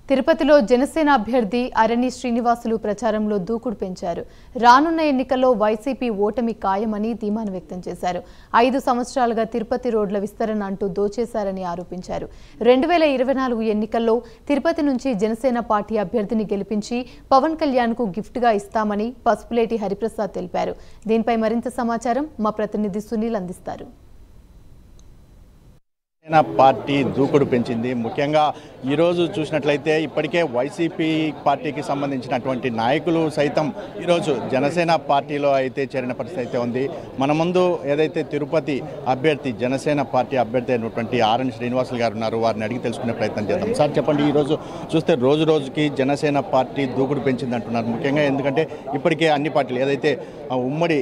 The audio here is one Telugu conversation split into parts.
తిరుపతిలో జనసేన అభ్యర్థి అరణి శ్రీనివాసులు ప్రచారంలో దూకుడు పెంచారు. రానున్న ఎన్నికల్లో వైసీపీ ఓటమి ఖాయమని ధీమాను వ్యక్తం చేశారు. 5 సంవత్సరాలుగా తిరుపతి రోడ్ల విస్తరణ అంటూ దోచేశారని ఆరోపించారు. 2024 ఎన్నికల్లో తిరుపతి నుంచి జనసేన పార్టీ అభ్యర్థిని గెలిపించి పవన్ కళ్యాణ్కు గిఫ్ట్గా ఇస్తామని పసుపులేటి హరిప్రసాద్ తెలిపారు. దీనిపై మరింత సమాచారం మా ప్రతినిధి సునీల్ అందిస్తారు. పార్టీ దూకుడు పెంచింది. ముఖ్యంగా ఈరోజు చూసినట్లయితే ఇప్పటికే వైసీపీ పార్టీకి సంబంధించినటువంటి నాయకులు సైతం ఈరోజు జనసేన పార్టీలో అయితే చేరిన పరిస్థితి అయితే ఉంది. మన ముందు ఏదైతే తిరుపతి అభ్యర్థి జనసేన పార్టీ అభ్యర్థి అయినటువంటి అరణి శ్రీనివాసులు గారు ఉన్నారు. వారిని అడిగి తెలుసుకునే ప్రయత్నం చేద్దాం. సార్ చెప్పండి, ఈరోజు చూస్తే రోజు రోజుకి జనసేన పార్టీ దూకుడు పెంచింది అంటున్నారు. ముఖ్యంగా ఎందుకంటే ఇప్పటికే అన్ని పార్టీలు ఏదైతే ఉమ్మడి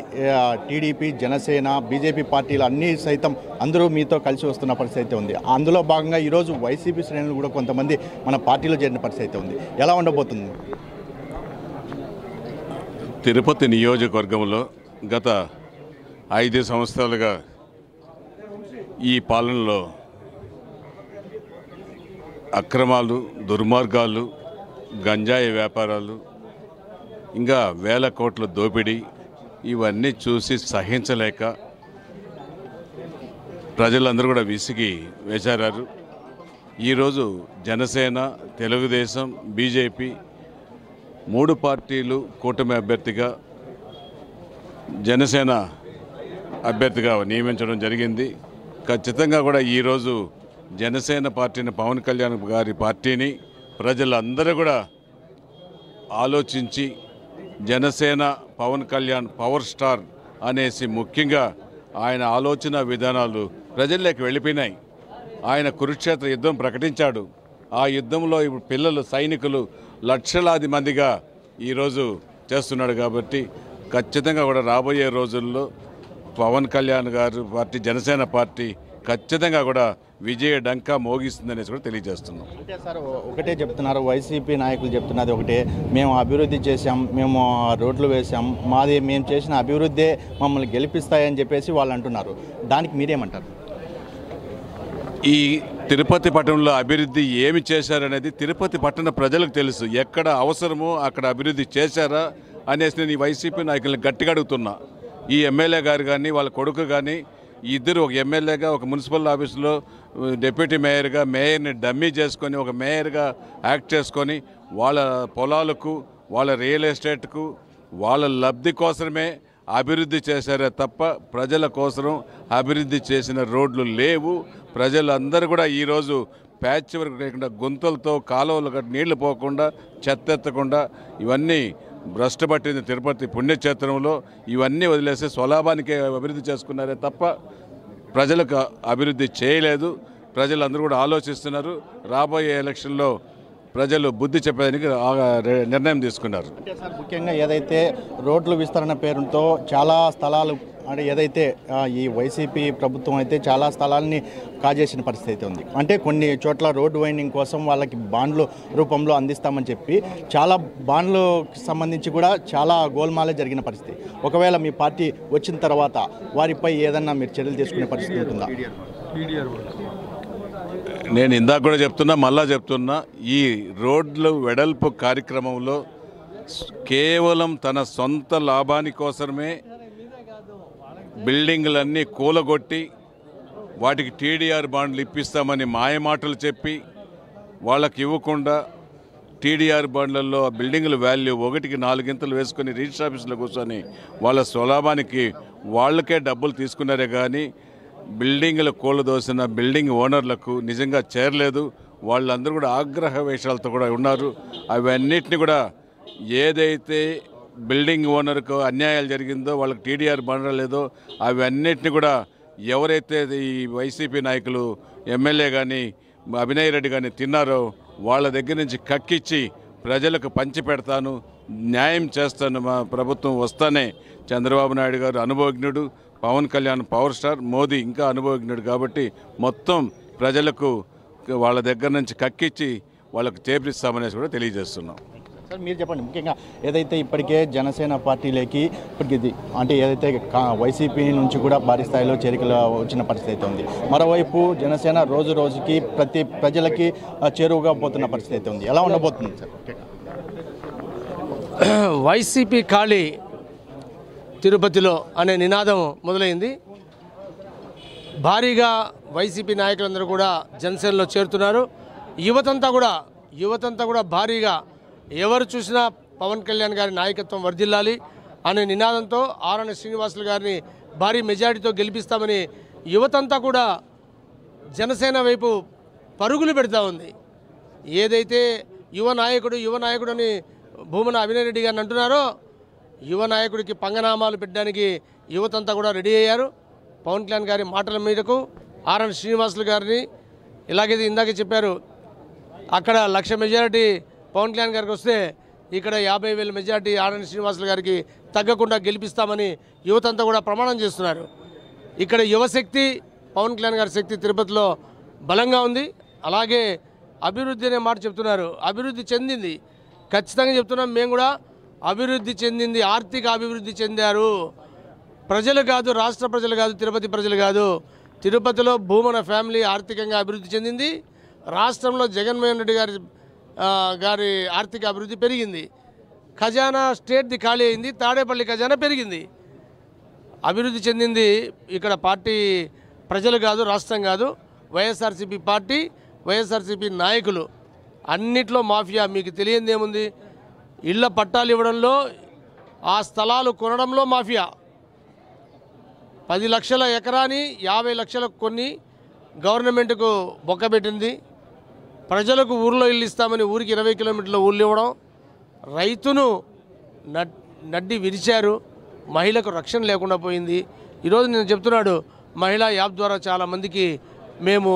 టీడీపీ, జనసేన, బీజేపీ పార్టీలు అన్నీ సైతం అందరూ మీతో కలిసి వస్తున్న పరిస్థితి అయితే ఉంది. అందులో భాగంగా ఈరోజు వైసీపీ శ్రేణులు కూడా కొంతమంది మన పార్టీలో చేరిన పరిస్థితి అయితే ఉంది. ఎలా ఉండబోతుంది? తిరుపతి నియోజకవర్గంలో గత 5 సంవత్సరాలుగా ఈ పాలనలో అక్రమాలు, దుర్మార్గాలు, గంజాయి వ్యాపారాలు, ఇంకా వేల కోట్ల దోపిడీ ఇవన్నీ చూసి సహించలేక ప్రజలందరూ కూడా విసిగి వేశారు. ఈరోజు జనసేన, తెలుగుదేశం, బీజేపీ 3 పార్టీలు కూటమి అభ్యర్థిగా జనసేన అభ్యర్థిగా నియమించడం జరిగింది. ఖచ్చితంగా కూడా ఈరోజు జనసేన పార్టీని, పవన్ కళ్యాణ్ గారి పార్టీని ప్రజలందరూ కూడా ఆలోచించి జనసేన పవన్ కళ్యాణ్ పవర్ స్టార్ అనేసి ముఖ్యంగా ఆయన ఆలోచన విధానాలు ప్రజల్లోకి వెళ్ళిపోయినాయి. ఆయన కురుక్షేత్ర యుద్ధం ప్రకటించాడు. ఆ యుద్ధంలో ఇప్పుడు పిల్లలు, సైనికులు లక్షలాది మందిగా ఈరోజు చేస్తున్నాడు. కాబట్టి ఖచ్చితంగా కూడా రాబోయే రోజుల్లో పవన్ కళ్యాణ్ గారు పార్టీ, జనసేన పార్టీ ఖచ్చితంగా కూడా విజయ డంకా మోగిస్తుందనేసి కూడా తెలియజేస్తున్నాం. అంటే సార్ ఒకటే చెప్తున్నారు, వైసీపీ నాయకులు చెప్తున్నది ఒకటే, మేము అభివృద్ధి చేశాం, మేము రోడ్లు వేసాం, మేము చేసిన అభివృద్ధే మమ్మల్ని గెలిపిస్తాయని చెప్పేసి వాళ్ళు అంటున్నారు. దానికి మీరేమంటారు? ఈ తిరుపతి పట్టణంలో అభివృద్ధి ఏమి చేశారనేది తిరుపతి పట్టణ ప్రజలకు తెలుసు. ఎక్కడ అవసరమో అక్కడ అభివృద్ధి చేశారా అనేసి నేను ఈ వైసీపీ నాయకులను గట్టిగా అడుగుతున్నా. ఈ ఎమ్మెల్యే గారు కానీ వాళ్ళ కొడుకు కానీ ఇద్దరు, ఒక ఎమ్మెల్యేగా, ఒక మున్సిపల్ ఆఫీసులో డిప్యూటీ మేయర్గా, మేయర్ని డమ్మీ చేసుకొని ఒక మేయర్గా యాక్ట్ చేసుకొని వాళ్ళ పొలాలకు, వాళ్ళ రియల్ ఎస్టేట్కు, వాళ్ళ లబ్ధి కోసమే అభివృద్ధి చేశారే తప్ప ప్రజల కోసం అభివృద్ధి చేసిన రోడ్లు లేవు. ప్రజలందరూ కూడా ఈరోజు ప్యాచ్ వర్క్ లేకుండా, గుంతలతో కాలువలు నీళ్లు పోకుండా, చెత్త ఎత్తకుండా ఇవన్నీ భ్రష్టపట్టింది తిరుపతి పుణ్యక్షేత్రంలో. ఇవన్నీ వదిలేసి స్వలాభానికే అభివృద్ధి చేసుకున్నారే తప్ప ప్రజలకు అభివృద్ధి చేయలేదు. ప్రజలందరూ కూడా ఆలోచిస్తున్నారు. రాబోయే ఎలక్షన్లో ప్రజలు బుద్ధి చెప్పడానికి నిర్ణయం తీసుకున్నారు. అంటే సార్ ముఖ్యంగా ఏదైతే రోడ్లు విస్తరణ పేరుతో చాలా స్థలాలు, అంటే ఏదైతే ఈ వైసీపీ ప్రభుత్వం అయితే చాలా స్థలాలని కాజేసిన పరిస్థితి అయితే ఉంది. అంటే కొన్ని చోట్ల రోడ్డు వైండింగ్ కోసం వాళ్ళకి బాండ్లు రూపంలో అందిస్తామని చెప్పి చాలా బాండ్లకు సంబంధించి కూడా చాలా గోల్మాలే జరిగిన పరిస్థితి. ఒకవేళ మీ పార్టీ వచ్చిన తర్వాత వారిపై ఏదన్నా మీరు చర్యలు తీసుకునే పరిస్థితి ఉంటుందా? నేను ఇందాక కూడా చెప్తున్నా, మళ్ళా చెప్తున్నా, ఈ రోడ్లు వెడల్పు కార్యక్రమంలో కేవలం తన సొంత లాభాని కోసమే బిల్డింగ్లన్నీ కూలగొట్టి వాటికి టీడీఆర్ బాండ్లు ఇప్పిస్తామని మాయమాటలు చెప్పి వాళ్ళకి ఇవ్వకుండా టీడీఆర్ బాండ్లలో ఆ బిల్డింగుల వాల్యూ 1కి 4 వేసుకొని రిజిస్టర్ ఆఫీసులో కూర్చొని వాళ్ళ స్వలాభానికి వాళ్ళకే డబ్బులు తీసుకున్నారే కానీ బిల్డింగులు కూలదోసిన బిల్డింగ్ ఓనర్లకు నిజంగా చేరలేదు. వాళ్ళందరూ కూడా ఆగ్రహ వేషాలతో కూడా ఉన్నారు. అవన్నిటిని కూడా ఏదైతే బిల్డింగ్ ఓనర్కు అన్యాయాలు జరిగిందో, వాళ్ళకి టీడీఆర్ బాండ్ లేదో అవన్నిటిని కూడా ఎవరైతే ఈ వైసీపీ నాయకులు, ఎమ్మెల్యే కానీ, అభినయ్ రెడ్డి కానీ తిన్నారో వాళ్ళ దగ్గర నుంచి కక్కిచ్చి ప్రజలకు పంచి పెడతాను, న్యాయం చేస్తాను. మా ప్రభుత్వం వస్తానే చంద్రబాబు నాయుడు గారు అనుభవజ్ఞుడు, పవన్ కళ్యాణ్ పవర్ స్టార్, మోదీ ఇంకా అనుభవజ్ఞుడు. కాబట్టి మొత్తం ప్రజలకు వాళ్ళ దగ్గర నుంచి కక్కిచ్చి వాళ్ళకు చేపిస్తామనేసి కూడా తెలియజేస్తున్నాం. సార్ మీరు చెప్పండి, ముఖ్యంగా ఏదైతే ఇప్పటికే జనసేన పార్టీలోకి ఇప్పటికి ఇది అంటే ఏదైతే వైసీపీ నుంచి కూడా భారీ స్థాయిలో చేరికలు వచ్చిన పరిస్థితి అయితే ఉంది, మరోవైపు జనసేన రోజు రోజుకి ప్రతి ప్రజలకి చేరువుగా పోతున్న పరిస్థితి అయితే ఉంది, ఎలా ఉండబోతుంది సార్? వైసీపీ ఖాళీ తిరుపతిలో అనే నినాదం మొదలైంది. భారీగా వైసీపీ నాయకులందరూ కూడా జనసేనలో చేరుతున్నారు. యువతంతా కూడా భారీగా ఎవరు చూసినా పవన్ కళ్యాణ్ గారి నాయకత్వం వర్ధిల్లాలి అనే నినాదంతో ఆరణి శ్రీనివాసులు గారిని భారీ మెజారిటీతో గెలిపిస్తామని యువతంతా కూడా జనసేన వైపు పరుగులు పెడతా ఉంది. ఏదైతే యువ నాయకుడు అని భూమన అవినాష్ రెడ్డి గారిని అంటున్నారో, యువ నాయకుడికి పంగనామాలు పెట్టడానికి యువతంతా కూడా రెడీ అయ్యారు. పవన్ కళ్యాణ్ గారి మాటల మీదకు ఆరణి శ్రీనివాసులు గారిని ఇలాగైతే ఇందాకే చెప్పారు, అక్కడ 1,00,000 మెజారిటీ పవన్ కళ్యాణ్ గారికి వస్తే ఇక్కడ 50,000 మెజారిటీ ఆరణి శ్రీనివాసులు గారికి తగ్గకుండా గెలిపిస్తామని యువతంతా కూడా ప్రమాణం చేస్తున్నారు. ఇక్కడ యువశక్తి పవన్ కళ్యాణ్ గారి శక్తి తిరుపతిలో బలంగా ఉంది. అలాగే అభివృద్ధి అనే మాట చెప్తున్నారు, అభివృద్ధి చెందింది. ఖచ్చితంగా చెప్తున్నాం, మేము కూడా అభివృద్ధి చెందింది, ఆర్థిక అభివృద్ధి చెందారు. ప్రజలు కాదు, రాష్ట్ర ప్రజలు కాదు, తిరుపతి ప్రజలు కాదు, తిరుపతిలో భూమన ఫ్యామిలీ ఆర్థికంగా అభివృద్ధి చెందింది. రాష్ట్రంలో జగన్మోహన్ రెడ్డి గారి ఆర్థిక అభివృద్ధి పెరిగింది. ఖజానా స్టేట్ది ఖాళీ అయింది, తాడేపల్లి ఖజానా పెరిగింది. అభివృద్ధి చెందింది ఇక్కడ పార్టీ ప్రజలు కాదు, రాష్ట్రం కాదు, వైఎస్ఆర్సీపీ పార్టీ, వైఎస్ఆర్సీపీ నాయకులు. అన్నిట్లో మాఫియా. మీకు తెలియంది ఏముంది? ఇళ్ల పట్టాలు ఇవ్వడంలో, ఆ స్థలాలు కొనడంలో మాఫియా. 10 లక్షల ఎకరాని 50 లక్షలకు కొన్ని గవర్నమెంట్కు బొక్కబెట్టింది. ప్రజలకు ఊర్లో ఇల్లు ఇస్తామని ఊరికి 20 కిలోమీటర్ల ఊళ్ళు ఇవ్వడం, రైతును నడ్డి విరిచారు, మహిళకు రక్షణ లేకుండా పోయింది. ఈరోజు నేను చెప్తున్నాడు, మహిళా యాప్ ద్వారా చాలామందికి మేము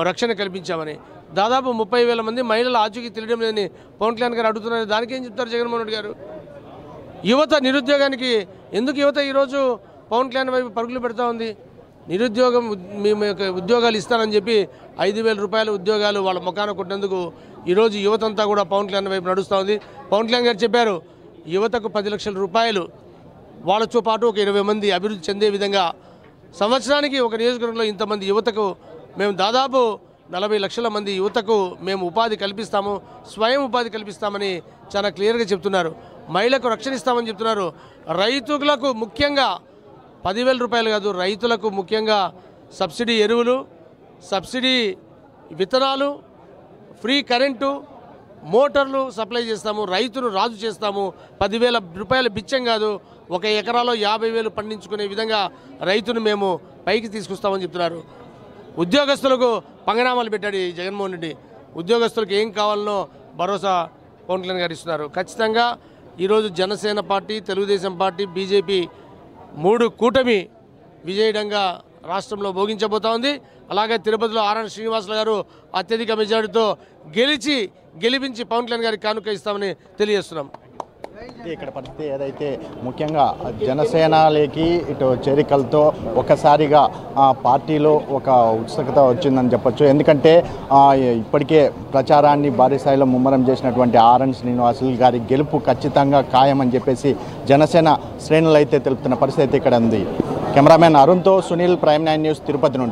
రక్షణ కల్పించామని. దాదాపు 30,000 మంది మహిళల ఆచూకీ తెలియడం లేదని పవన్ కళ్యాణ్ గారు అడుగుతున్నారు. దానికేం చెప్తారు జగన్మోహన్ రెడ్డి గారు? యువత నిరుద్యోగానికి ఎందుకు యువత ఈరోజు పవన్ కళ్యాణ్ వైపు పరుగులు పెడతా ఉంది? నిరుద్యోగం మేము ఉద్యోగాలు ఇస్తానని చెప్పి 5,000 రూపాయల ఉద్యోగాలు వాళ్ళ ముఖాన కొట్టినందుకు ఈరోజు యువతంతా కూడా పవన్ కళ్యాణ్ వైపు నడుస్తూ ఉంది. పవన్ కళ్యాణ్ గారు చెప్పారు, యువతకు 10 లక్షల రూపాయలు, వాళ్ళతో పాటు ఒక 20 మంది అభివృద్ధి చెందే విధంగా సంవత్సరానికి ఒక నియోజకవర్గంలో ఇంతమంది యువతకు మేము దాదాపు 40 లక్షల మంది యువతకు మేము ఉపాధి కల్పిస్తాము, స్వయం ఉపాధి కల్పిస్తామని చాలా క్లియర్గా చెప్తున్నారు. మహిళలకు రక్షణ ఇస్తామని చెప్తున్నారు. రైతులకు ముఖ్యంగా 10,000 రూపాయలు కాదు, రైతులకు ముఖ్యంగా సబ్సిడీ ఎరువులు, సబ్సిడీ విత్తనాలు, ఫ్రీ కరెంటు, మోటార్లు సప్లై చేస్తాము. రైతును రాజు చేస్తాము. 10,000 రూపాయల బిచ్చం కాదు, ఒక ఎకరాలో 50,000 పండించుకునే విధంగా రైతును మేము పైకి తీసుకొస్తామని చెప్తున్నారు. ఉద్యోగస్తులకు పంగనామాలు పెట్టాడు ఈ జగన్మోహన్ రెడ్డి. ఉద్యోగస్తులకు ఏం కావాలనో భరోసా పవన్ కళ్యాణ్ గారు ఇస్తున్నారు. ఖచ్చితంగా ఈరోజు Janasena party, Telugu Desam party, BJP 3 కూటమి విజయడంగా రాష్ట్రంలో భోగించబోతా ఉంది. అలాగే తిరుపతిలో ఆరణి శ్రీనివాసులు గారు అత్యధిక మెజారిటీతో గెలిపించి పవన్ కళ్యాణ్ గారికి కానుక ఇస్తామని తెలియజేస్తున్నాం. ఇక్కడ పరిస్థితి ఏదైతే ముఖ్యంగా జనసేనలోకి ఇటు చేరికలతో ఒకసారిగా పార్టీలో ఒక ఉత్సుకత వచ్చిందని చెప్పొచ్చు. ఎందుకంటే ఇప్పటికే ప్రచారాన్ని భారీ స్థాయిలో ముమ్మరం చేసినటువంటి ఆరణి శ్రీనివాసులు గారి గెలుపు ఖచ్చితంగా ఖాయమని చెప్పేసి జనసేన శ్రేణులు అయితే తెలుపుతున్న పరిస్థితి ఇక్కడ ఉంది. కెమెరామెన్ అరుణ్తో సునీల్, ప్రైమ్ 9 న్యూస్, తిరుపతి నుండి.